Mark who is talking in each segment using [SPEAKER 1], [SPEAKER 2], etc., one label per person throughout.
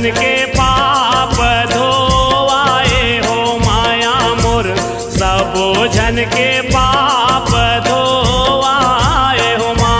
[SPEAKER 1] जन के पाप धोवाए हो माया मोर, सब जन के पाप धोवाए हो माँ।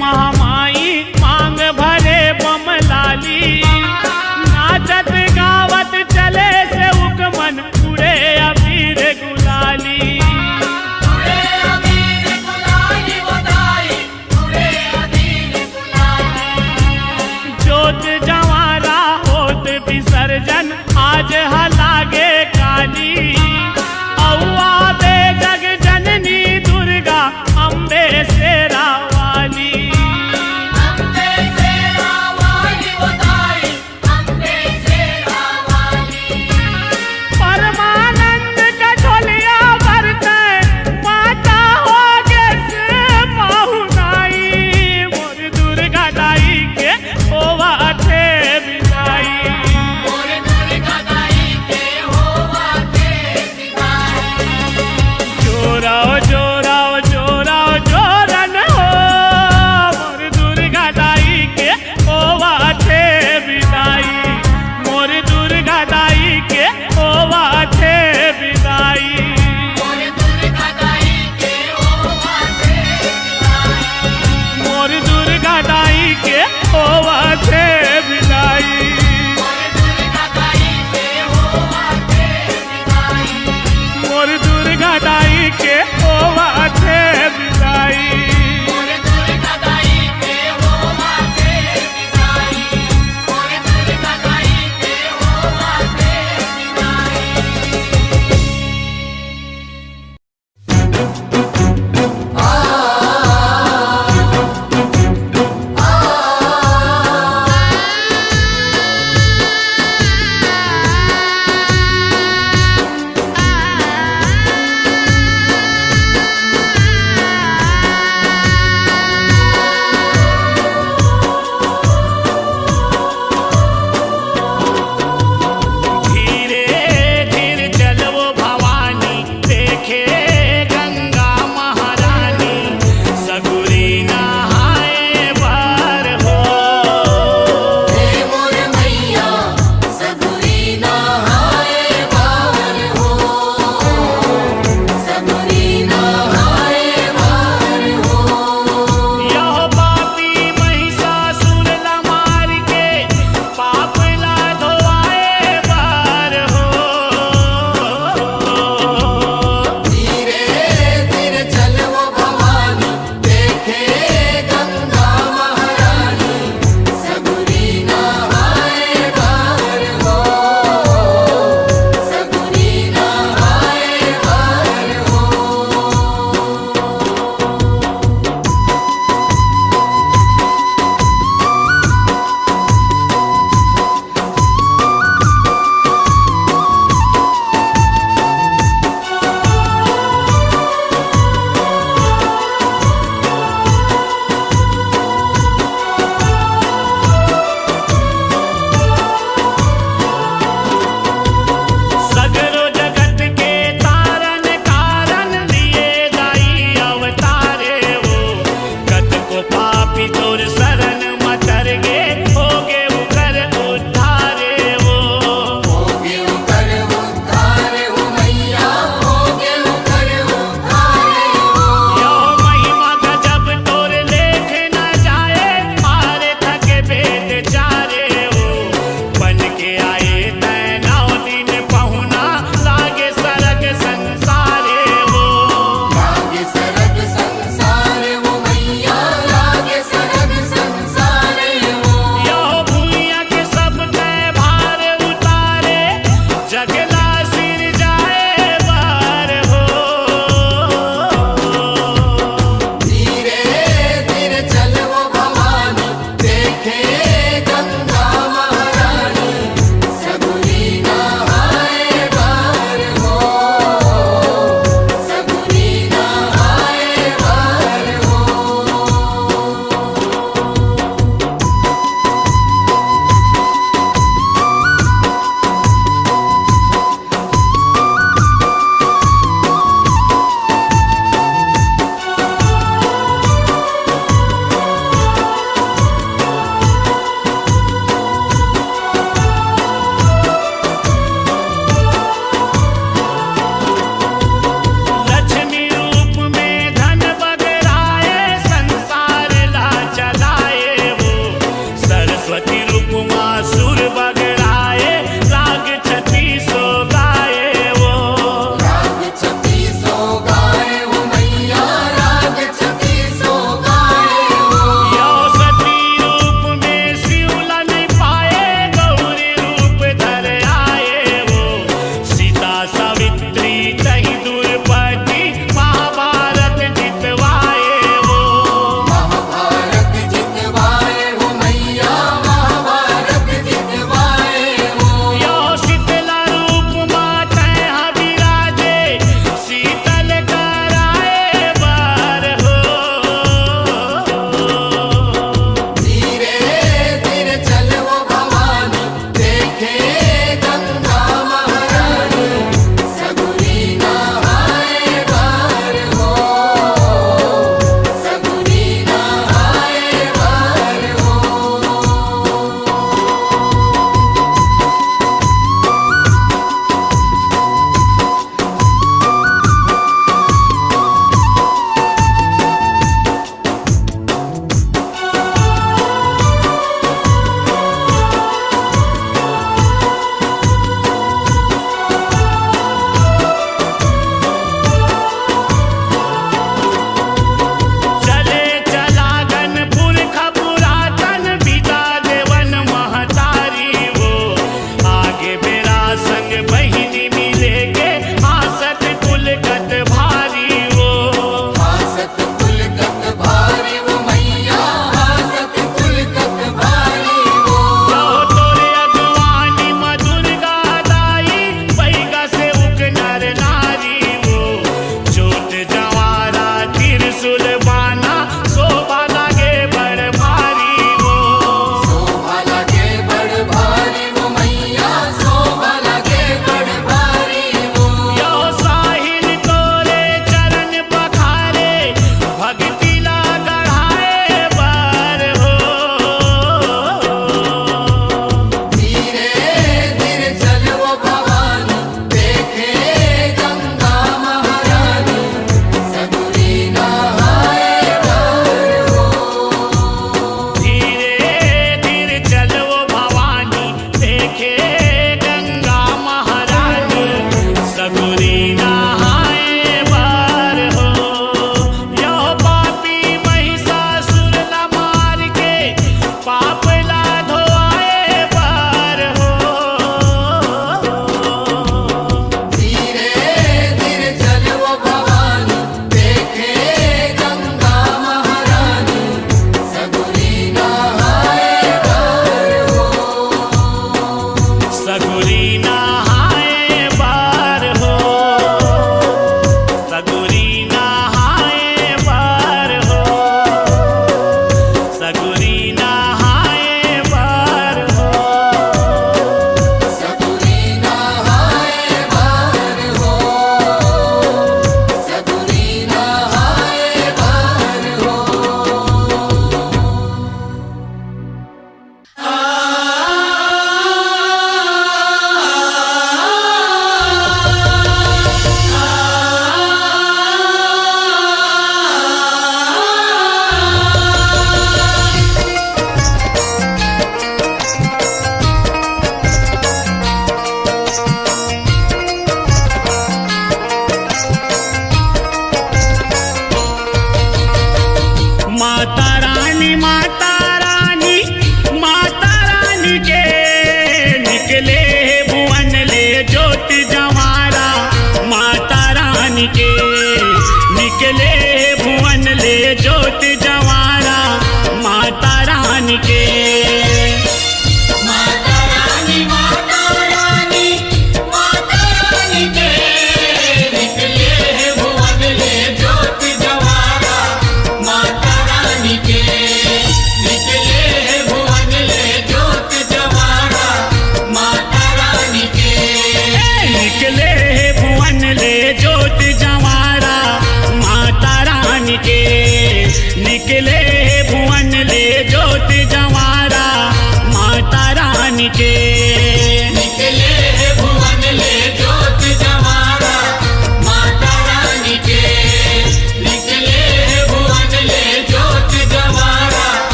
[SPEAKER 1] महामाई मांग भरे बमलाली, नाचत गावत चले से उकमन उड़े अबीर गुलाली। जोत जवारा होत विसर्जन आज हलागे काली, औआ दे जग जननी दुर्गा अम्बे शेरा वाली। परमानंद का ढोलिया बरते माता हो गे से पाहुनाई, मोर दुर्गा दाई के होवा थे विदाई।
[SPEAKER 2] मोर दुर्गा दाई के हो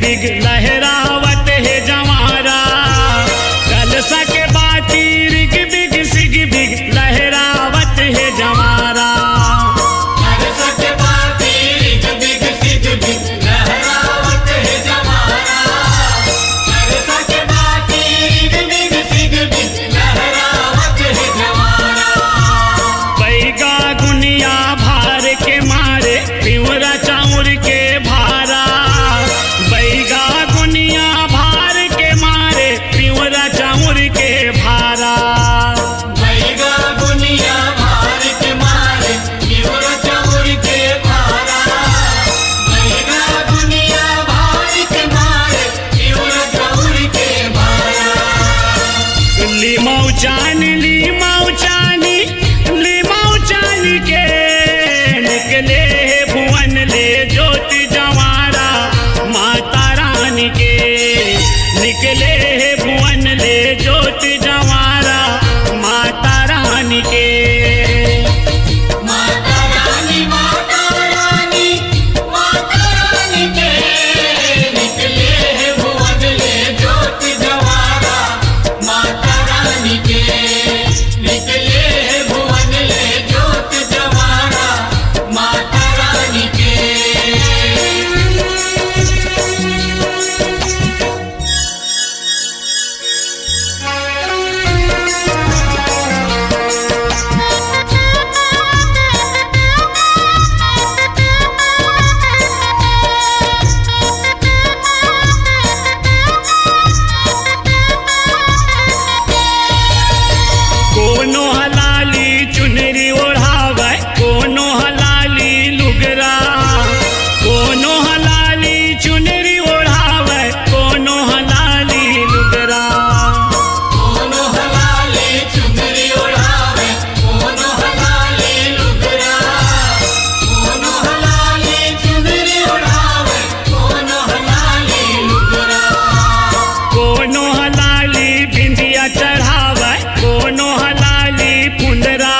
[SPEAKER 1] बिग लहरावत है जवारा, कलसा के बाती रिग बिग सिग बिग लहरावत है जवारा।
[SPEAKER 2] कलसा के बाती रिग बिग सिग बिग लहरावत है जवारा, कलसा के बाती रिग बिग सिग बिग लहरावत है जवारा।
[SPEAKER 1] बैगा गुनिया भार के मारे पिवरा चाउर के भारा, बैगा गुनिया भार के मारे पिवरा चाउर के भारा।
[SPEAKER 2] बैगा गुनिया भार के मारे पिवरा चाउर के भारा, बैगा गुनिया भार के मारे पिवरा चाउर के भारा।
[SPEAKER 1] लीमाऊ चानी के निकले भुवन ले ज्योति जवारा, माता रानी के निकले भुवन ले ज्योति जवारा, माता रानी के।
[SPEAKER 2] माता रानी माता रानी माता रानी के निकले हैं भुवन ले ज्योति जवारा, माता रानी के निकले हैं भुवन ले ज्योति जवारा, माता रानी के।
[SPEAKER 1] कोनो हलाली चुनरी ओढ़ावे, कोनो हलाली लुगरा, कोनो हलाली चुनरी ओढ़ावे, कोनो हलाली लुगरा।
[SPEAKER 2] कोनो हलाली चुनरी ओढ़ावे, कोनो हलाली लुगरा, कोनो हलाली चुनरी ओढ़ावे, कोनो हलाली लुगरा।
[SPEAKER 1] कोनो हलाली बिंदिया चढ़ावे, कोनो हलाली पुंडरा,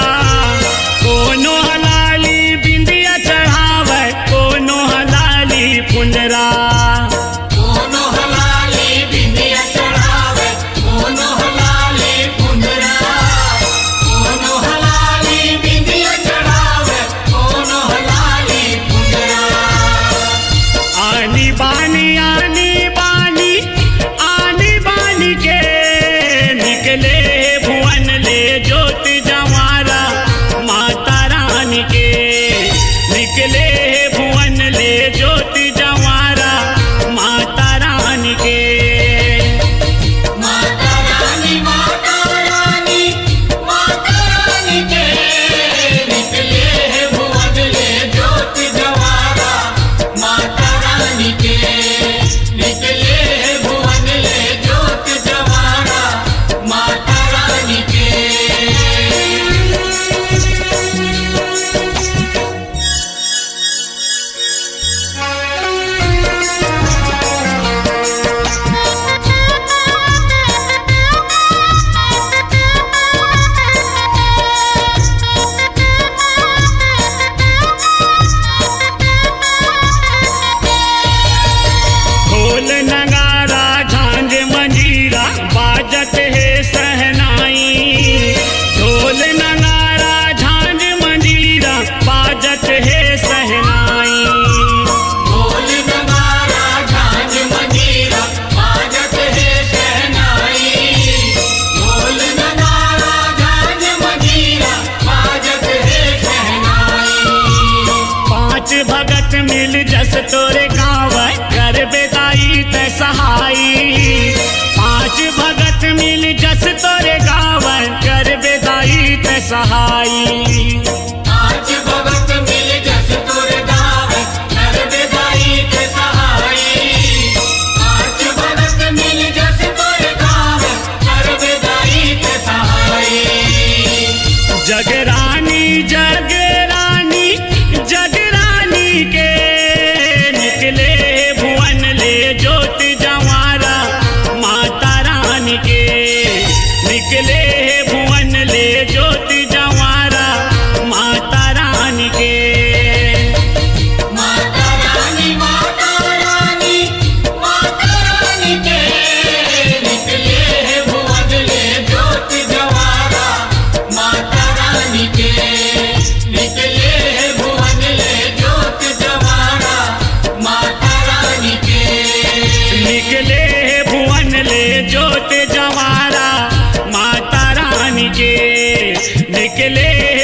[SPEAKER 1] कोनो हलाली बिंदिया चढ़ावे, कोनो हलाली पुंडरा।
[SPEAKER 2] कोनो हलाली बिंदिया चढ़ावे, कोनो हलाली पुंडरा, कोनो हलाली बिंदिया चढ़ावे, कोनो हलाली पुंडरा।
[SPEAKER 1] आनी बानी के निकले भुवन ले ज्योति जवारा, माता रानी के निकले भुवन ले ज्योति जवारा, माता रानी के।
[SPEAKER 2] माता रानी माता रानी माता रानी के निकले हैं भुवन ले ज्योति जवारा, माता रानी के निकले हैं भुवन ले ज्योति जवारा, माता रानी के।
[SPEAKER 1] ढोल नगारा झांझ मंजीरा बाजत है सहनाई, ढोल नगारा झांझ मंजीरा बाजत है सहनाई।
[SPEAKER 2] ढोल नगारा झांझ मंजीरा बाजत है शहनाई, ढोल नगारा झांझ मंजीरा बाजत है शहनाई।
[SPEAKER 1] पांच भगत मिल जस तोरे गाँव कर बेदाई ते सहाई, पांच भगत मिल जस तोरे गाँव कर बेदाई ते सहाई।
[SPEAKER 2] आज भगत मिल जस तोरे गावे कर बेदाई के सहाई, आज भगत मिल जस तोरे गावे कर बेदाई के सहाई।
[SPEAKER 1] जगरानी जगरानी जगरानी के निकले भुवन ले ज्योति जवारा, माता रानी के निकले भुवन ले ज्योति जवारा, माता रानी के।
[SPEAKER 2] माता रानी माता रानी माता
[SPEAKER 1] निकले